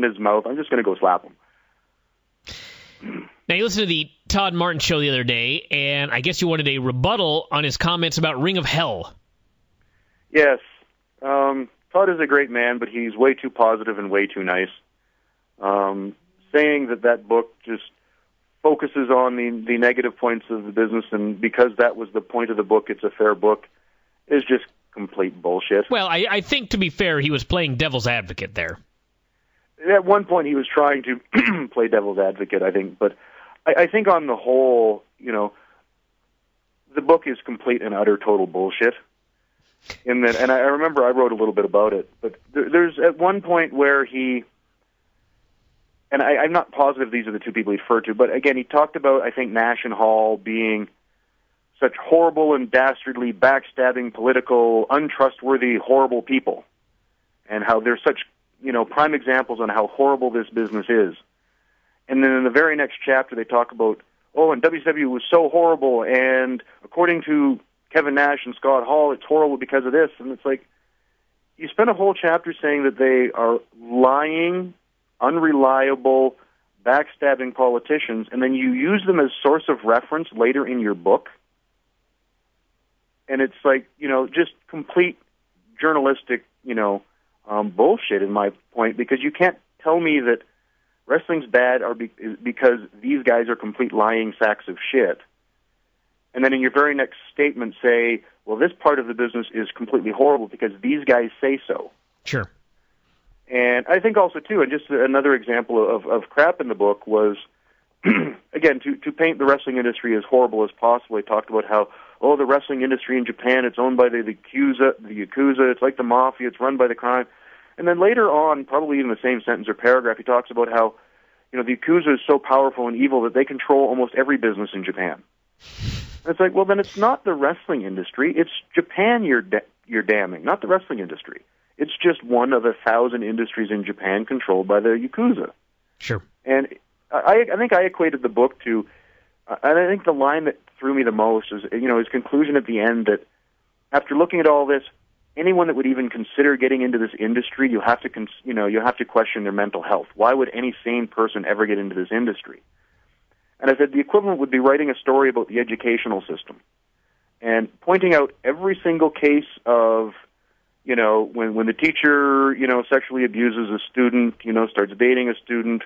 in his mouth. I'm just going to go slap him. Now, you listened to the Todd Martin show the other day, and I guess you wanted a rebuttal on his comments about Ring of Hell. Yes. Todd is a great man, but he's way too positive and way too nice. Saying that book just focuses on the negative points of the business, and because that was the point of the book, it's a fair book, is just complete bullshit. Well, I think, to be fair, he was playing devil's advocate there. At one point, he was trying to play devil's advocate, I think, but I think on the whole, the book is complete and utter total bullshit. And I remember I wrote a little bit about it, but there's at one point where he, and I'm not positive these are the two people he referred to, but again, he talked about, I think, Nash and Hall being such horrible and dastardly, backstabbing, political, untrustworthy, horrible people, and how they're such, prime examples on how horrible this business is. And then in the very next chapter, they talk about, and WCW was so horrible, and according to Kevin Nash and Scott Hall, it's horrible because of this. And it's like, you spend a whole chapter saying that they are lying, unreliable, backstabbing politicians, and then you use them as source of reference later in your book. And it's like, just complete journalistic, bullshit in my point, because you can't tell me that wrestling's bad because these guys are complete lying sacks of shit. And then in your very next statement say, well, this part of the business is completely horrible because these guys say so. Sure. And I think also, too, and just another example of crap in the book was, again, to paint the wrestling industry as horrible as possible. He talked about how, the wrestling industry in Japan, it's owned by the Yakuza, it's like the Mafia, it's run by the crime. And then later on, probably in the same sentence or paragraph, he talks about how, the Yakuza is so powerful and evil that they control almost every business in Japan. And it's like, well, then it's not the wrestling industry. It's Japan you're damning, not the wrestling industry. It's just one of 1,000 industries in Japan controlled by the Yakuza. Sure. And I think I equated the book to, and I think the line that threw me the most is, his conclusion at the end that after looking at all this, anyone that would even consider getting into this industry, you have to question their mental health. Why would any sane person ever get into this industry? And I said the equivalent would be writing a story about the educational system and pointing out every single case of, when the teacher, sexually abuses a student, starts dating a student,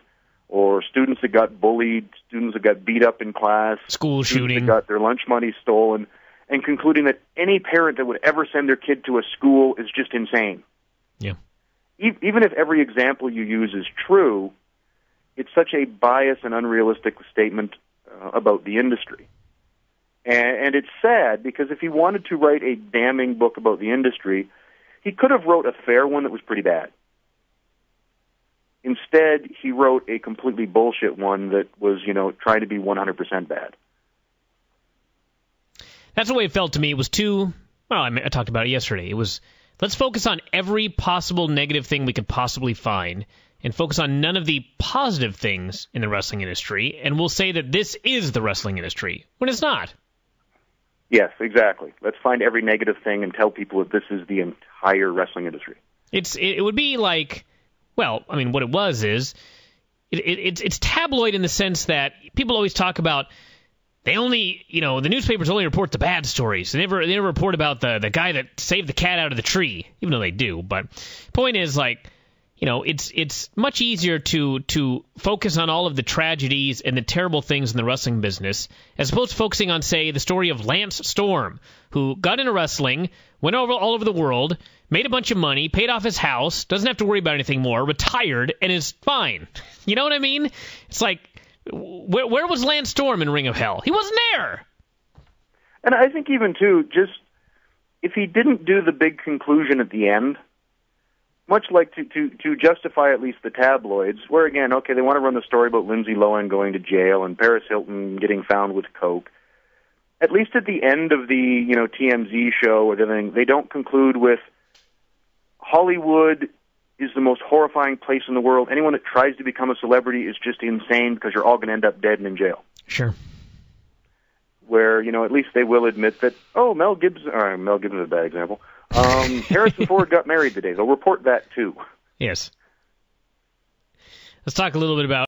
or students that got bullied, students that got beat up in class, school shooting, that got their lunch money stolen, and concluding that any parent that would ever send their kid to a school is just insane. Yeah. Even if every example you use is true, it's such a biased and unrealistic statement about the industry. And it's sad, because if he wanted to write a damning book about the industry, he could have wrote a fair one that was pretty bad. Instead, he wrote a completely bullshit one that was, trying to be 100% bad. That's the way it felt to me. It was I talked about it yesterday. It was, let's focus on every possible negative thing we could possibly find and focus on none of the positive things in the wrestling industry, and we'll say that this is the wrestling industry, when it's not. Yes, exactly. Let's find every negative thing and tell people that this is the entire wrestling industry. It would be like, well, I mean, what it was is, it's tabloid in the sense that people always talk about, they only, the newspapers only report the bad stories. They never report about the guy that saved the cat out of the tree, even though they do. But point is, like, it's much easier to focus on all of the tragedies and the terrible things in the wrestling business, as opposed to focusing on, say, the story of Lance Storm, who got into wrestling, went all over the world, made a bunch of money, paid off his house, doesn't have to worry about anything more, retired, and is fine. You know what I mean? It's like, where was Lance Storm in Ring of Hell? He wasn't there. And I think even, too, just if he didn't do the big conclusion at the end, much like to justify at least the tabloids, where, again, okay, they want to run the story about Lindsay Lohan going to jail and Paris Hilton getting found with coke. At least at the end of the, TMZ show or everything, they don't conclude with Hollywood is the most horrifying place in the world. Anyone that tries to become a celebrity is just insane because you're all going to end up dead and in jail. Sure. Where, at least they will admit that, Mel Gibson is a bad example. Harrison Ford got married today. They'll report that, too. Yes. Let's talk a little bit about